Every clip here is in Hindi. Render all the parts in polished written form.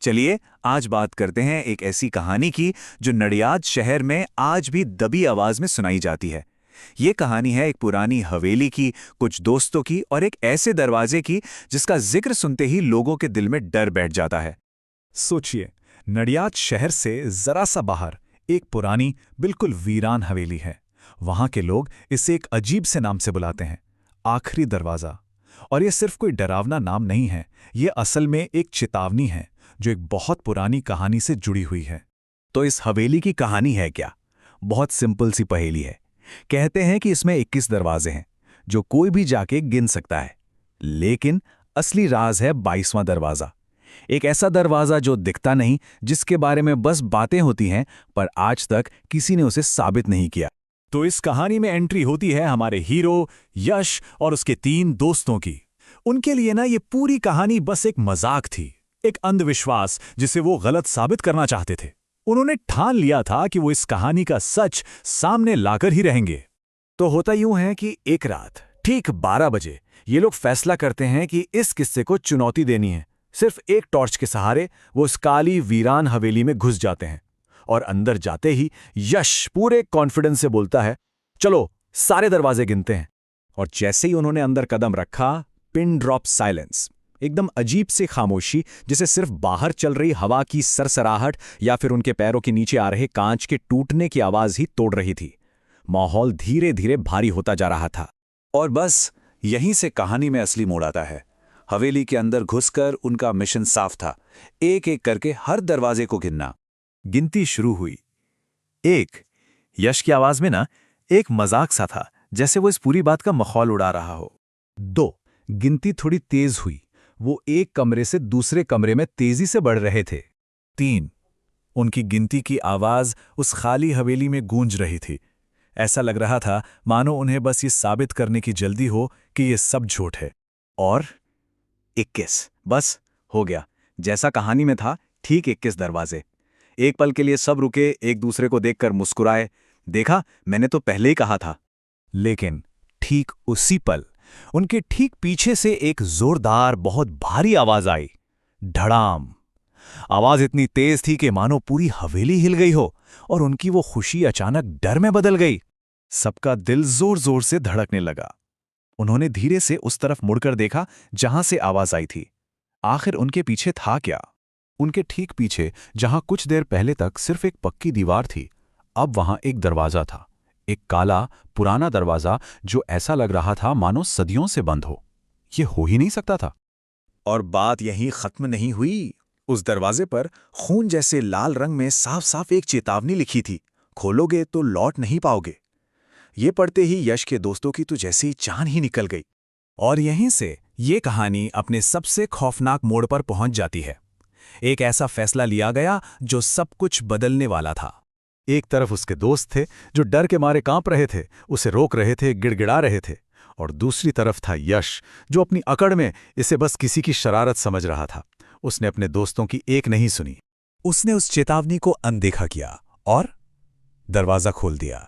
चलिए आज बात करते हैं एक ऐसी कहानी की जो नडियाद शहर में आज भी दबी आवाज में सुनाई जाती है। ये कहानी है एक पुरानी हवेली की, कुछ दोस्तों की और एक ऐसे दरवाजे की जिसका जिक्र सुनते ही लोगों के दिल में डर बैठ जाता है। सोचिए, नडियाद शहर से जरा सा बाहर एक पुरानी बिल्कुल वीरान हवेली है। वहां के लोग इसे एक अजीब से नाम से बुलाते हैं, आखिरी दरवाजा। और ये सिर्फ कोई डरावना नाम नहीं है, ये असल में एक चेतावनी है जो एक बहुत पुरानी कहानी से जुड़ी हुई है। तो इस हवेली की कहानी है क्या? बहुत सिंपल सी पहेली है। कहते हैं कि इसमें 21 दरवाजे हैं जो कोई भी जाके गिन सकता है, लेकिन असली राज है 22वां दरवाजा। एक ऐसा दरवाजा जो दिखता नहीं, जिसके बारे में बस बातें होती हैं, पर आज तक किसी ने उसे साबित नहीं किया। तो इस कहानी में एंट्री होती है हमारे हीरो यश और उसके 3 दोस्तों की। उनके लिए ना ये पूरी कहानी बस एक मजाक थी, एक अंधविश्वास जिसे वो गलत साबित करना चाहते थे। उन्होंने ठान लिया था कि वो इस कहानी का सच सामने लाकर ही रहेंगे। तो होता यूं है कि एक रात ठीक 12 बजे ये लोग फैसला करते हैं कि इस किस्से को चुनौती देनी है। सिर्फ एक टॉर्च के सहारे वो उस काली वीरान हवेली में घुस जाते हैं और अंदर जाते ही यश पूरे कॉन्फिडेंस से बोलता है, चलो सारे दरवाजे गिनते हैं। और जैसे ही उन्होंने अंदर कदम रखा, पिन ड्रॉप साइलेंस, एकदम अजीब सी खामोशी जिसे सिर्फ बाहर चल रही हवा की सरसराहट या फिर उनके पैरों के नीचे आ रहे कांच के टूटने की आवाज ही तोड़ रही थी। माहौल धीरे धीरे भारी होता जा रहा था। और बस यहीं से कहानी में असली मोड़ आता है। हवेली के अंदर घुसकर उनका मिशन साफ था, एक एक करके हर दरवाजे को गिनना। गिनती शुरू हुई। 1, यश की आवाज में ना एक मजाक सा था, जैसे वो इस पूरी बात का मखौल उड़ा रहा हो। 2, गिनती थोड़ी तेज हुई, वो एक कमरे से दूसरे कमरे में तेजी से बढ़ रहे थे। 3, उनकी गिनती की आवाज उस खाली हवेली में गूंज रही थी। ऐसा लग रहा था मानो उन्हें बस ये साबित करने की जल्दी हो कि ये सब झूठ है। और 21, बस हो गया। जैसा कहानी में था, ठीक 21 दरवाजे। एक पल के लिए सब रुके, एक दूसरे को देखकर मुस्कुराए। देखा, मैंने तो पहले ही कहा था। लेकिन ठीक उसी पल उनके ठीक पीछे से एक जोरदार, बहुत भारी आवाज आई। धड़ाम। आवाज इतनी तेज थी कि मानो पूरी हवेली हिल गई हो और उनकी वो खुशी अचानक डर में बदल गई। सबका दिल जोर जोर से धड़कने लगा। उन्होंने धीरे से उस तरफ मुड़कर देखा जहां से आवाज आई थी। आखिर उनके पीछे था क्या? उनके ठीक पीछे, जहां कुछ देर पहले तक सिर्फ एक पक्की दीवार थी, अब वहां एक दरवाजा था। एक काला, पुराना दरवाजा जो ऐसा लग रहा था मानो सदियों से बंद हो। ये हो ही नहीं सकता था। और बात यहीं खत्म नहीं हुई। उस दरवाजे पर खून जैसे लाल रंग में साफ साफ एक चेतावनी लिखी थी, खोलोगे तो लौट नहीं पाओगे। ये पढ़ते ही यश के दोस्तों की तो जैसे ही जान ही निकल गई। और यहीं से ये कहानी अपने सबसे खौफनाक मोड़ पर पहुंच जाती है। एक ऐसा फैसला लिया गया जो सब कुछ बदलने वाला था। एक तरफ उसके दोस्त थे जो डर के मारे कांप रहे थे, उसे रोक रहे थे, गिड़गिड़ा रहे थे। और दूसरी तरफ था यश, जो अपनी अकड़ में इसे बस किसी की शरारत समझ रहा था। उसने अपने दोस्तों की एक नहीं सुनी। उसने उस चेतावनी को अनदेखा किया और दरवाजा खोल दिया।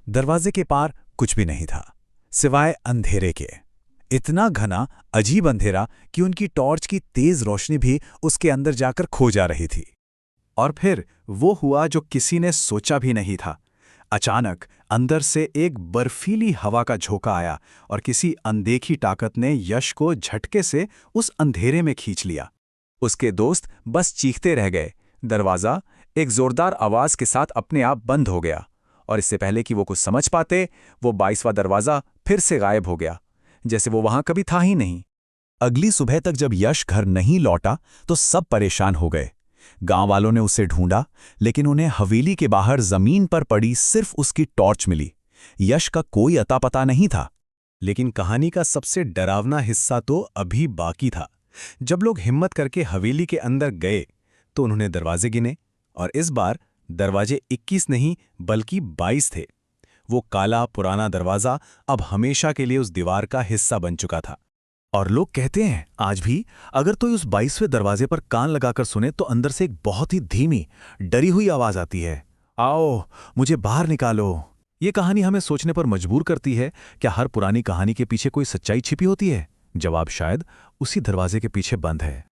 दरवाजे के पार कुछ भी नहीं था, सिवाय अंधेरे के। इतना घना, अजीब अंधेरा कि उनकी टॉर्च की तेज रोशनी भी उसके अंदर जाकर खो जा रही थी। और फिर वो हुआ जो किसी ने सोचा भी नहीं था। अचानक अंदर से एक बर्फीली हवा का झोंका आया और किसी अनदेखी ताकत ने यश को झटके से उस अंधेरे में खींच लिया। उसके दोस्त बस चीखते रह गए। दरवाजा एक जोरदार आवाज के साथ अपने आप बंद हो गया और इससे पहले कि वो कुछ समझ पाते, वो 22वां दरवाजा फिर से गायब हो गया, जैसे वो वहां कभी था ही नहीं। अगली सुबह तक जब यश घर नहीं लौटा तो सब परेशान हो गए। गांव वालों ने उसे ढूंढा, लेकिन उन्हें हवेली के बाहर जमीन पर पड़ी सिर्फ उसकी टॉर्च मिली। यश का कोई अता पता नहीं था। लेकिन कहानी का सबसे डरावना हिस्सा तो अभी बाकी था। जब लोग हिम्मत करके हवेली के अंदर गए तो उन्होंने दरवाजे गिने और इस बार दरवाजे 21 नहीं बल्कि 22 थे। वो काला पुराना दरवाजा अब हमेशा के लिए उस दीवार का हिस्सा बन चुका था। और लोग कहते हैं आज भी अगर तो उस 22वें दरवाजे पर कान लगाकर सुने तो अंदर से एक बहुत ही धीमी, डरी हुई आवाज आती है, आओ मुझे बाहर निकालो। ये कहानी हमें सोचने पर मजबूर करती है, क्या हर पुरानी कहानी के पीछे कोई सच्चाई छिपी होती है? जवाब शायद उसी दरवाजे के पीछे बंद है।